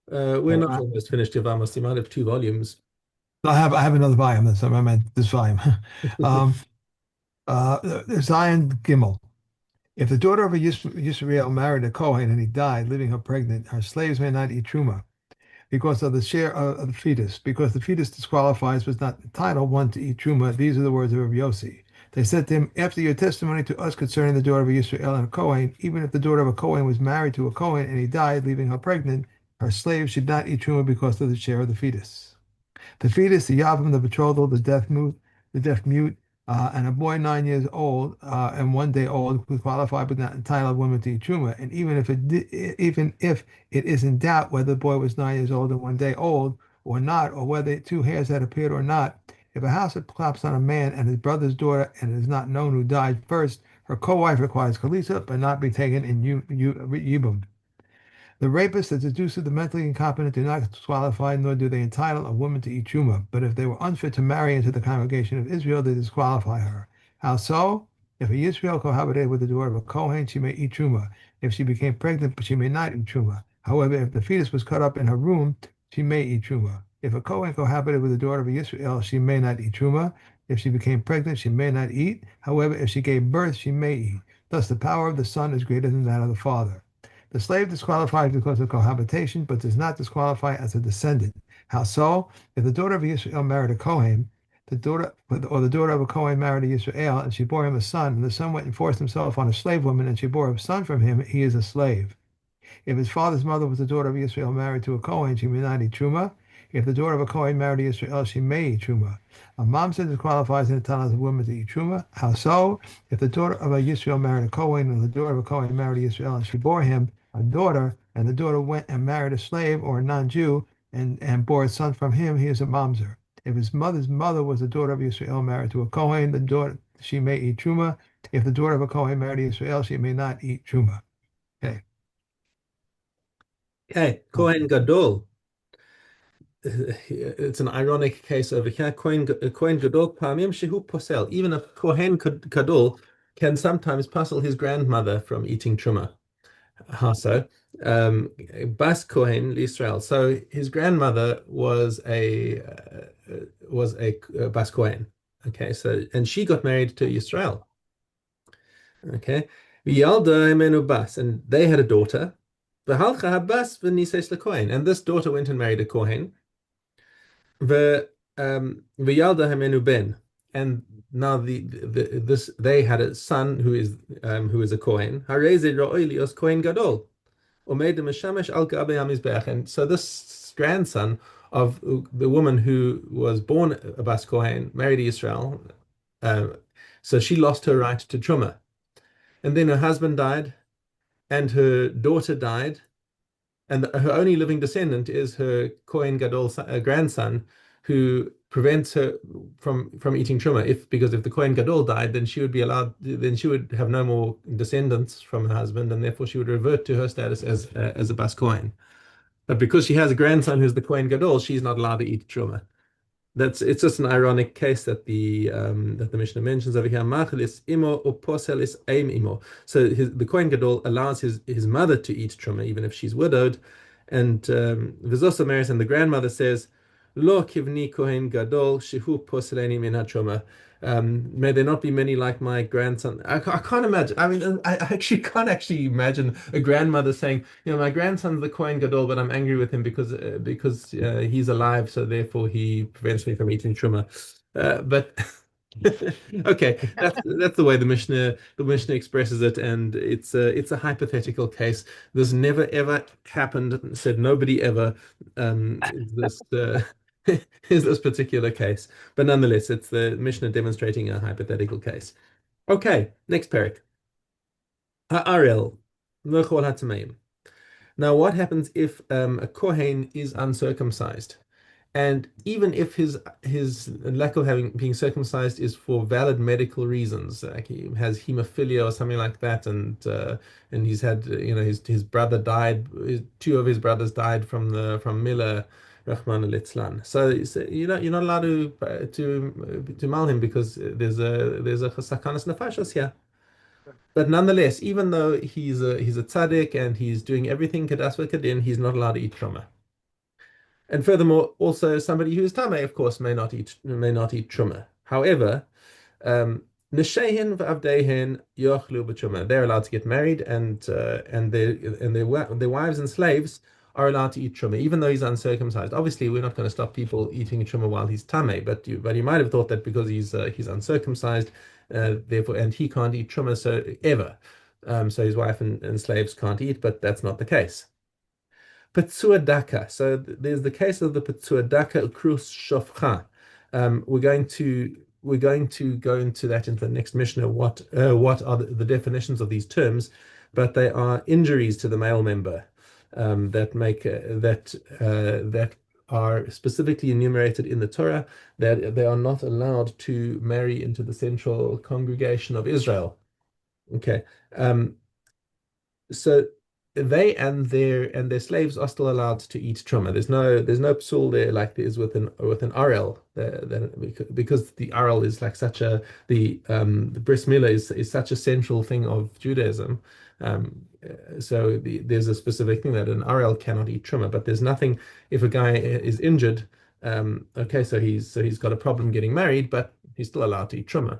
We're not almost finished Yevamos. You might have two volumes. I have another volume. That's what I meant. This volume. um, Zion Gimel. If the daughter of a Yisrael married a Kohen and he died, leaving her pregnant, her slaves may not eat truma because of the share of the fetus. Because the fetus disqualifies was not entitled one to eat truma. These are the words of Rabbi Yossi. They said to him, after your testimony to us concerning the daughter of a Yisrael and a Kohen, even if the daughter of a Kohen was married to a Kohen and he died, leaving her pregnant, her slaves should not eat truma because of the share of the fetus. The fetus, the Yavam, the betrothal, the deaf mute, and a boy 9 years old and 1 day old who qualified but not entitled women to eat truma. And even if it is in doubt whether the boy was 9 years old and 1 day old or not, or whether two hairs had appeared or not, if a house claps on a man and his brother's daughter and it is not known who died first, her co-wife requires kalisa but not be taken in yibum. The rapists, the seducer, the mentally incompetent do not disqualify, nor do they entitle a woman to eat truma. But if they were unfit to marry into the congregation of Israel, they disqualify her. How so? If a Yisrael cohabitated with the daughter of a Kohen, she may eat truma. If she became pregnant, but she may not eat truma. However, if the fetus was cut up in her womb, she may eat truma. If a Kohen cohabited with the daughter of a Yisrael, she may not eat truma. If she became pregnant, she may not eat. However, if she gave birth, she may eat. Thus, the power of the son is greater than that of the father. The slave disqualifies because of cohabitation, but does not disqualify as a descendant. How so? If the daughter of Yisrael married a Kohen, the daughter of a Kohen married a Yisrael, and she bore him a son, and the son went and forced himself on a slave woman, and she bore a son from him, he is a slave. If his father's mother was the daughter of Israel married to a Kohen, she may not eat truma. If the daughter of a Kohen married to Israel, she may eat truma. A mamzer disqualifies in the talents of women to eat truma. How so? If the daughter of a Yisrael married a Kohen, and the daughter of a Kohen married to Israel, and she bore him a daughter, and the daughter went and married a slave or a non-Jew, and bore a son from him, he is a mamzer. If his mother's mother was the daughter of Israel married to a Kohen, the daughter she may eat truma. If the daughter of a Kohen married to Israel, she may not eat truma. Okay. Okay, Kohen Gadol. It's an ironic case over here. Kohen Gadol Pamim Shehu Posel. Even a Kohen Gadol can sometimes puzzle his grandmother from eating truma. How so? Bas Kohen Israel. So his grandmother was a Bas Kohen. Okay, so and she got married to Israel. Okay, Yalda Imenu Bas, and they had a daughter. V'halcha habas v'nises lekohen, and this daughter went and married a Kohen. V'yalda Imenu Ben, and now this they had a son who is a Kohen. Hareze ro'oi lios Kohen Gadol. And so this grandson of the woman who was born a Bas Kohen married Israel, uh, so she lost her right to Truma. And then her husband died, and her daughter died, and her only living descendant is her Kohen Gadol grandson, who prevents her from eating truma. Because if the Kohen Gadol died, then she would be allowed. Then she would have no more descendants from her husband, and therefore she would revert to her status as a Bas Kohen. But because she has a grandson who's the Kohen Gadol, she's not allowed to eat truma. It's just an ironic case that the Mishnah mentions over here. Machilis imo oposelis aim imo. So the Kohen Gadol allows his mother to eat truma even if she's widowed, and Vizosa marries, and the grandmother says, "Lo kivni Kohen Gadol shehu poseleni min truma." May there not be many like my grandson. I can't imagine. I mean, I actually can't actually imagine a grandmother saying, my grandson's the Kohen Gadol, but I'm angry with him because he's alive, so therefore he prevents me from eating truma. But okay, that's the way the Mishnah expresses it, and it's a hypothetical case. This never ever happened. Said nobody ever. This is this particular case. But nonetheless, it's the Mishnah demonstrating a hypothetical case. Okay, next parak. Ha'arel, v'chol hatameim. Now, what happens if a Kohen is uncircumcised? And even if his lack of having being circumcised is for valid medical reasons, like he has hemophilia or something like that, and he's had his brother died, two of his brothers died from Miller, Rahman al So you're not allowed to mal him because there's a sakanas nefashos here. But nonetheless, even though he's a tzaddik and he's doing everything kadas v'kadin, he's not allowed to eat truma. And furthermore, also somebody who is tamei, of course, may not eat truma. However, Nishehin v'avdeihin yochlu b'truma. They're allowed to get married, and their wives and slaves are allowed to eat truma, even though he's uncircumcised. Obviously, we're not going to stop people eating truma while he's tamei, but you might have thought that because he's uncircumcised, therefore, and he can't eat truma so ever. So his wife and slaves can't eat, but that's not the case. Petzua Daka. So there's the case of the Petzua Daka Ukrus Shofcha. We're going to go into that in the next Mishnah. What are the definitions of these terms? But they are injuries to the male member that are specifically enumerated in the Torah, that they are not allowed to marry into the central congregation of Israel. Okay. So they and their slaves are still allowed to eat truma. There's no psul there like there is with an RL, because the RL is like such the bris milah is such a central thing of Judaism. There's a specific thing that an RL cannot eat truma, but there's nothing if a guy is injured. Okay, so he's got a problem getting married, but he's still allowed to eat truma.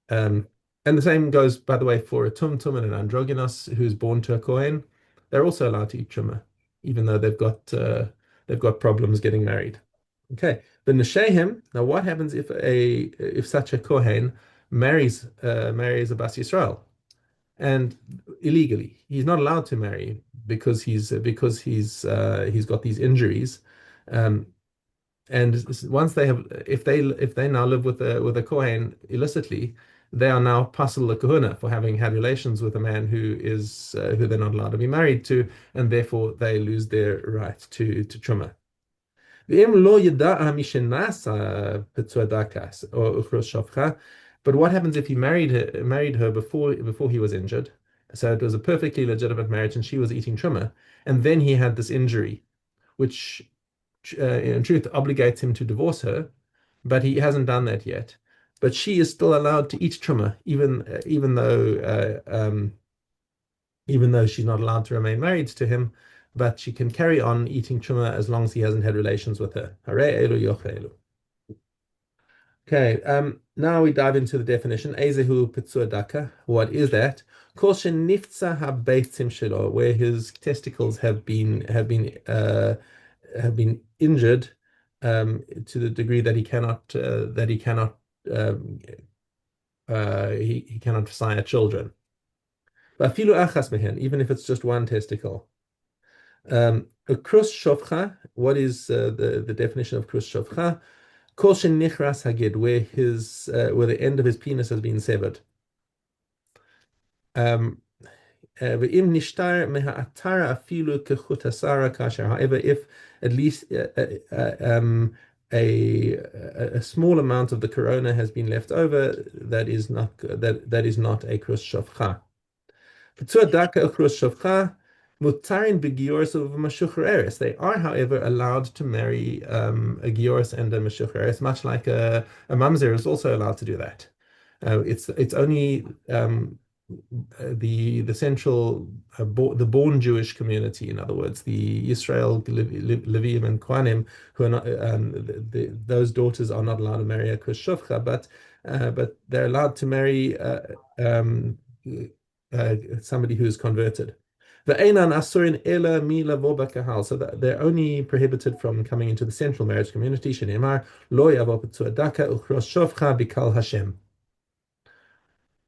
Um, and the same goes, by the way, for a tumtum and an androgynous who's born to a kohen. They're also allowed to eat truma, even though they've got problems getting married. Okay, the nesheim. Now, what happens if such a kohen marries a bas Yisrael and illegally? He's not allowed to marry because he's got these injuries. Um, and once if they now live with a Kohen illicitly, they are now pasul kahuna for having had relations with a man who they're not allowed to be married to, and therefore they lose their right to truma. V'im lo yada'a mishenasa petzuadakas or uchros shofcha. But what happens if he married her before he was injured? So it was a perfectly legitimate marriage, and she was eating truma, and then he had this injury, which in truth obligates him to divorce her, but he hasn't done that yet. But she is still allowed to eat truma, even though she's not allowed to remain married to him, but she can carry on eating truma as long as he hasn't had relations with her. Hare elu yochelu. Okay, now we dive into the definition. Ezehu pitzur daka. What is that? Kol shenifza habeitzim shelo, where his testicles have been injured to the degree that um, he cannot sire children. Afilu achas mehen, even if it's just one testicle. A krus shofcha. What is the definition of krus shofcha? Kol shenichras hagid, where the end of his penis has been severed. Um, Ve'im nishtar meha'atara afilu kechutasara kasher. However, if at least a small amount of the corona has been left over, that is not a krus shofcha. P'tzur daka krus shofcha mutarin b'giors of mashucher. They are, however, allowed to marry a giors and a mashucher, much like a mamzer is also allowed to do that. It's only the central the born Jewish community, in other words, the Israel Levim and Kohanim, who are not those daughters are not allowed to marry a Kris Shofcha, but they're allowed to marry somebody who's converted. Ve'enan asurin ela mi lavo b'kahal, so that they're only prohibited from coming into the central marriage community. Shenemar lo yavo b'tzur daka uchros shofcha b'kal Hashem.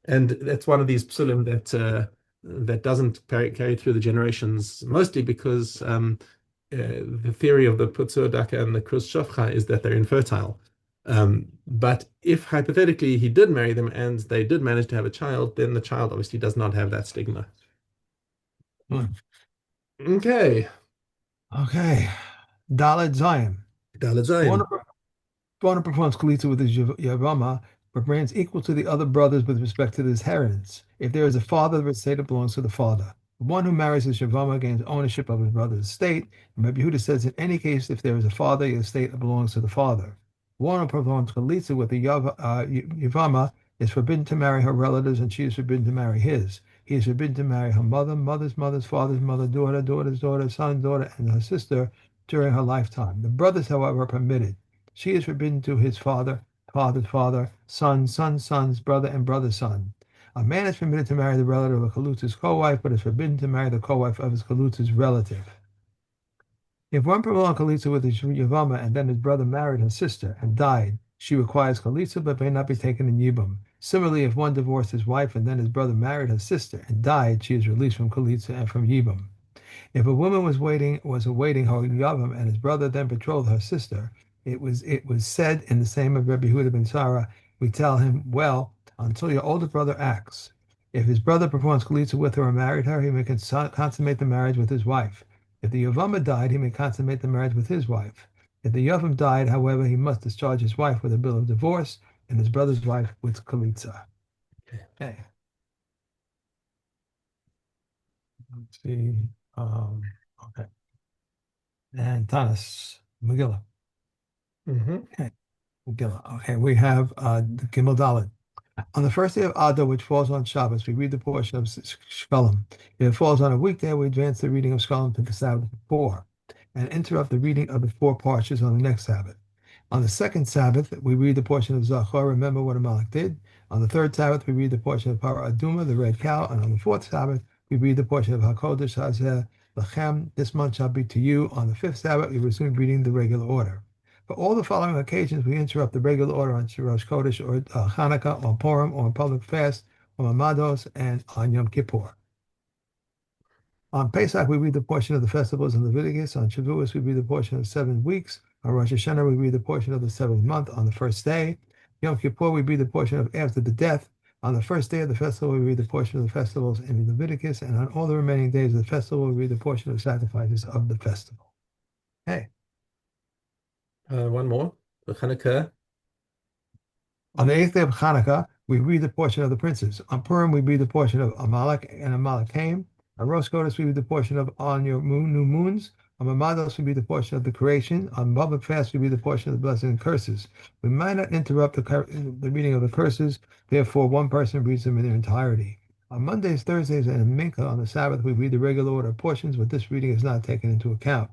And that's one of these psulim that doesn't carry through the generations, mostly because the theory of the Putzur Daka and the Krus Shofcha is that they're infertile. But if hypothetically he did marry them and they did manage to have a child, then the child obviously does not have that stigma. Hmm. Okay. Okay. Dalet Zion. Dalet One Zayin. Bona performs Kalitza with his Yevama, but remains equal to the other brothers with respect to his inheritance. If there is a father, the estate belongs to the father. The one who marries his Yevama gains ownership of his brother's estate. And Rabbi Yehuda says, in any case, if there is a father, the estate belongs to the father. One who performs Kalitza with the Yevama is forbidden to marry her relatives, and she is forbidden to marry his. He is forbidden to marry her mother, mother's mother's father's mother, daughter, daughter's daughter, son's daughter, and her sister during her lifetime. The brothers, however, are permitted. She is forbidden to his father, father's father, son, son's son's brother, and brother's son. A man is permitted to marry the relative of a Kaluta's co-wife, but is forbidden to marry the co-wife of his Kaluta's relative. If one prolonged Chalitza with his Yevama and then his brother married her sister and died, she requires Chalitza but may not be taken in Yibum. Similarly, if one divorced his wife and then his brother married her sister and died, she is released from Chalitza and from Yibum. If a woman was awaiting her Yavam and his brother then betrothed her sister, it was said in the same of Rabbi Huda ben Sarah, we tell him, well, until your older brother acts. If his brother performs Chalitza with her or married her, he may consummate the marriage with his wife. If the Yavama died, he may consummate the marriage with his wife. If the Yavam died, however, he must discharge his wife with a bill of divorce and his brother's wife with Chalitza. Okay. Okay, let's see. Um, okay. And Tanis, Megillah. Hmm. Okay, Megillah. Okay, we have the Gimel Dalet. On the first day of Adar, which falls on Shabbos, we read the portion of Shkalim. If it falls on a weekday, we advance the reading of Shkalim to the Sabbath before and interrupt the reading of the four parshas on the next Sabbath. On the second Sabbath, we read the portion of Zachor, remember what Amalek did. On the third Sabbath, we read the portion of Para Aduma, the red cow. And on the fourth Sabbath, we read the portion of HaKodesh Hazeh Lachem, this month shall be to you. On the fifth Sabbath, we resume reading the regular order. For all the following occasions, we interrupt the regular order on Rosh Chodesh or Hanukkah, on Purim, or on public fast, on Mamados, and on Yom Kippur. On Pesach, we read the portion of the festivals in Leviticus. On Shavuos, we read the portion of 7 weeks. On Rosh Hashanah, we read the portion of the seventh month on the first day. Yom Kippur, we read the portion of after the death. On the first day of the festival, we read the portion of the festivals in Leviticus. And on all the remaining days of the festival, we read the portion of sacrifices of the festival. Hey. One more. The Chanukah. On the eighth day of Hanukkah, we read the portion of the princes. On Purim, we read the portion of Amalek and Amalekam. On Rosh Chodesh, we read the portion of On Your New Moons. On Mamados, we read the portion of the creation. On public fast, we read the portion of the blessing and curses. We might not interrupt the reading of the curses, therefore one person reads them in their entirety. On Mondays, Thursdays, and Mincha on the Sabbath, we read the regular order of portions, but this reading is not taken into account.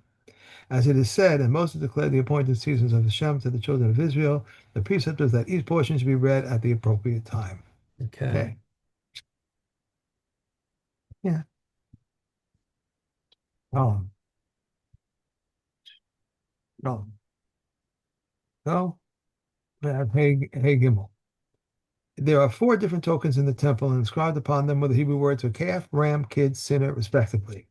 As it is said, and Moses declared the appointed seasons of Hashem to the children of Israel, the precept is that each portion should be read at the appropriate time. Okay. Okay. Yeah. Go. Go. Go. Hey Gimel. There are 4 different tokens in the temple, and inscribed upon them were the Hebrew words of calf, ram, kid, sinner, respectively.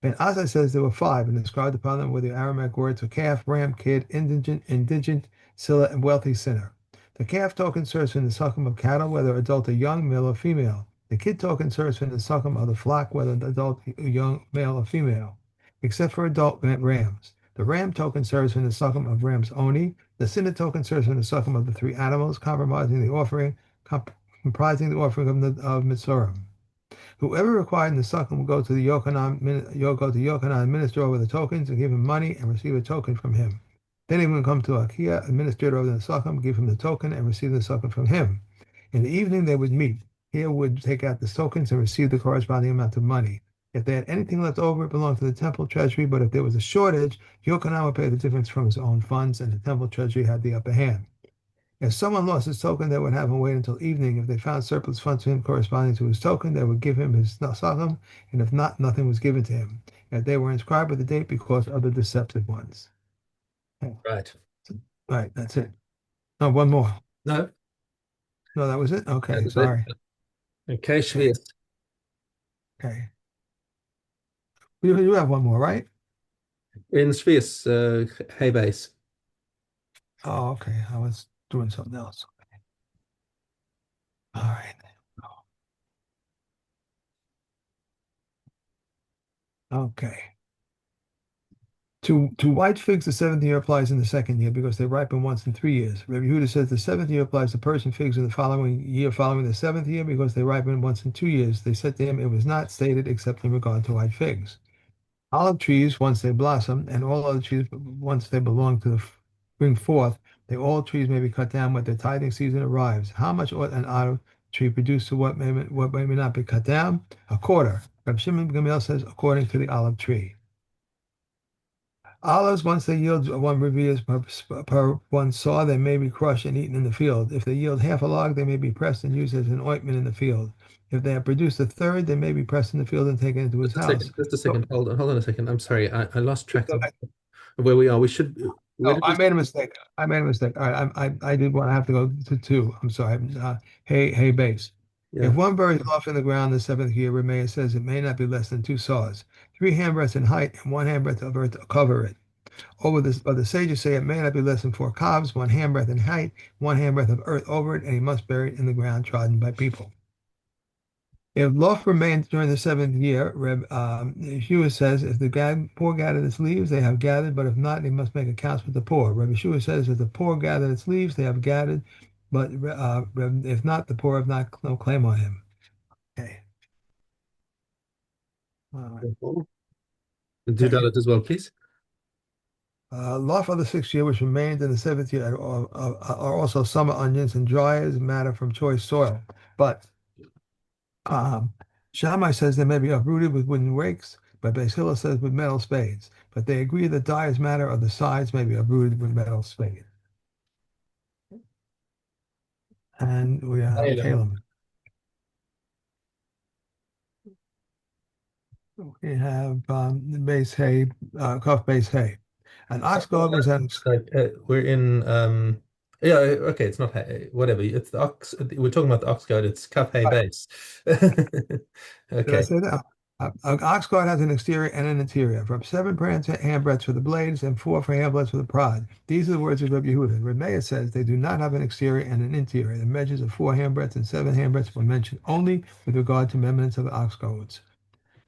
And Azai says there were 5, and inscribed upon them were the Aramaic words for calf, ram, kid, indigent, silla, and wealthy sinner. The calf token serves for the succum of cattle, whether adult or young, male or female. The kid token serves for the succum of the flock, whether adult, young, male, or female, except for adult rams. The ram token serves for the succum of rams only. The sinner token serves for the succum of the 3 animals, comprising the offering of Mitzurim. Whoever required in the succum will go to Yochanan, minister over the tokens, and give him money and receive a token from him. Then he will come to Akia, administrator over the succum, give him the token and receive the succum from him. In the evening they would meet. Here would take out the tokens and receive the corresponding amount of money. If they had anything left over, it belonged to the temple treasury, but if there was a shortage, Yochanan would pay the difference from his own funds, and the temple treasury had the upper hand. If someone lost his token, they would have him wait until evening. If they found surplus funds for him corresponding to his token, they would give him his sacham, and if not, nothing was given to him. If they were inscribed with the date because of the deceptive ones. Okay. Right. Right, that's it. No, one more. No. No, that was it? Okay, That's it. sorry. Okay, Okay. Shvius. Okay. You have one more, right? In Shvius, hay base. Oh, okay. I was doing something else. All right. Okay. To white figs, the 7th year applies in the 2nd year because they ripen once in 3 years. Rabbi Yehuda says the 7th year applies to Persian figs in the following year following the 7th year because they ripen once in 2 years. They said to him it was not stated except in regard to white figs. Olive trees, once they blossom, and all other trees, once they belong to bring forth, They all trees may be cut down when the tithing season arrives. How much ought an olive tree produce to what may not be cut down? A quarter. Reb Shimon ben Gamliel says, according to the olive tree. Olives, once they yield 1 revius per one saw, they may be crushed and eaten in the field. If they yield half a log, they may be pressed and used as an ointment in the field. If they have produced a third, they may be pressed in the field and taken into his Just a second, house. just a So, second. Hold on a second. I'm sorry. I lost track so of where we are. We should, where Oh, did we? I made a mistake. I made a mistake. All right, I did want to have to go to two. I'm sorry. Hay base. If Yeah. one buries off in the ground the seventh year, Rameh says it may not be less than 2 saws, 3 handbreadths in height, and 1 handbreadth of earth to cover it. Over this, but the sages say it may not be less than 4 cobs, 1 handbreadth in height, 1 handbreadth of earth over it, and he must bury it in the ground trodden by people. If loaf remains during the seventh year, Reb Yeshua says, if the poor gather its leaves, they have gathered, but if not, they must make accounts with the poor. Reb Yeshua says, if the poor gather its leaves, they have gathered, but if not, the poor have not no claim on him. Okay. All right. Do Thank you. that as well, please. Loaf of the sixth year, which remains in the seventh year, are also summer onions and dry as matter from choice soil. But Um, Shammai says they may be uprooted with wooden rakes, but Beis Hillel says with metal spades. But they agree that dye is matter of the sides may be uprooted with metal spade. And we have Ayla. Caleb. We have the base hay, cuff base hay. An ox goad was an Like, we're in yeah, okay, it's not whatever. It's the ox. We're talking about the ox goad. It's cup hay base. did I Okay. say that? An ox guard has an exterior and an interior, from 7 handbreadths for the blades and 4 handbreadths for the prod. These are the words of Rabbi Yehuda. Rabbi says they do not have an exterior and an interior. The measures of 4 handbreadths and 7 handbreadths were mentioned only with regard to measurements of the ox goads.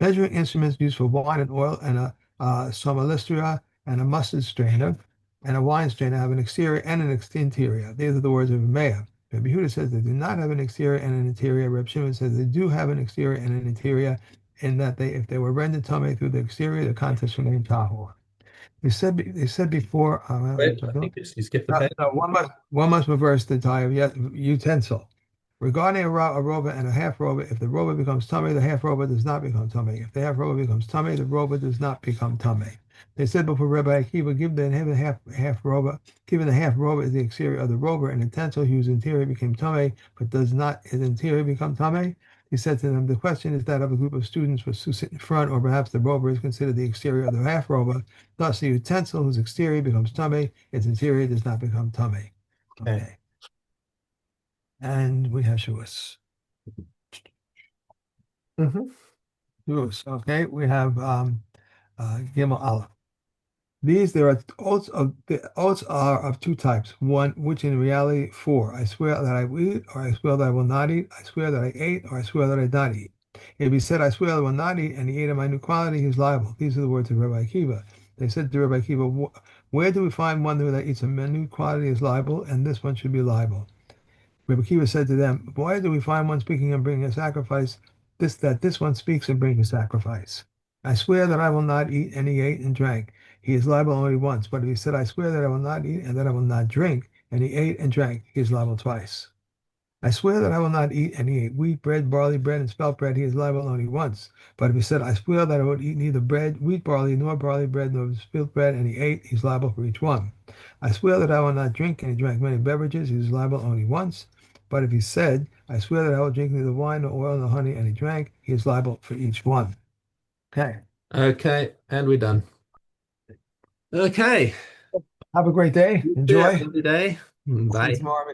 Measuring instruments used for wine and oil and a sommelisteria and a mustard strainer and a wine strainer have an exterior and an interior. These are the words of Meah. Rabbi Yehuda says they do not have an exterior and an interior. Reb Shimon says they do have an exterior and an interior, in that if they were rendered tummy through the exterior, the contents remain tahor. They said before. Wait, I think you skipped the page. No, one must reverse the tie of utensil. Regarding a robe and a half robe, if the robe becomes tummy, the half robe does not become tummy. If the half robe becomes tummy, the robe does not become tummy. They said before Rabbi Akiva, give the half robe, given the half robe is the exterior of the robe, and utensil whose interior became tummy, but does not his interior become tummy. He said to them, the question is that of a group of students who sit in front, or perhaps the robe is considered the exterior of the half robe. Thus, the utensil whose exterior becomes tummy, its interior does not become tummy. Okay. Okay. And we have Shavuos. Hmm. Shavuos. Okay. We have Gimel Aleph. There are oaths the oaths are of two types. One, which in reality four. I swear that I will eat, or I swear that I will not eat. I swear that I ate, or I swear that I did not eat. If he said, I swear I will not eat, and he ate of my new quality, he is liable. These are the words of Rabbi Akiva. They said to Rabbi Akiva, where do we find one that eats a minute quality is liable, and this one should be liable? Rabbi Akiva said to them, why do we find one speaking and bringing a sacrifice, this one speaks and brings a sacrifice? I swear that I will not eat, and he ate and drank. He is liable only once. But if he said, I swear that I will not eat and that I will not drink, and he ate and drank, he is liable twice. I swear that I will not eat, and he ate wheat bread, barley bread, and spelt bread, he is liable only once. But if he said, I swear that I would eat neither bread, wheat barley, nor barley bread, nor spelt bread, and he ate, he is liable for each one. I swear that I will not drink, and he drank many beverages, he is liable only once. But if he said, I swear that I will drink neither wine, nor oil, nor honey, and he drank, he is liable for each one. Okay. Okay, and we're done. Okay. Have a great day. You too. Have a Enjoy. lovely day. See you Bye. tomorrow.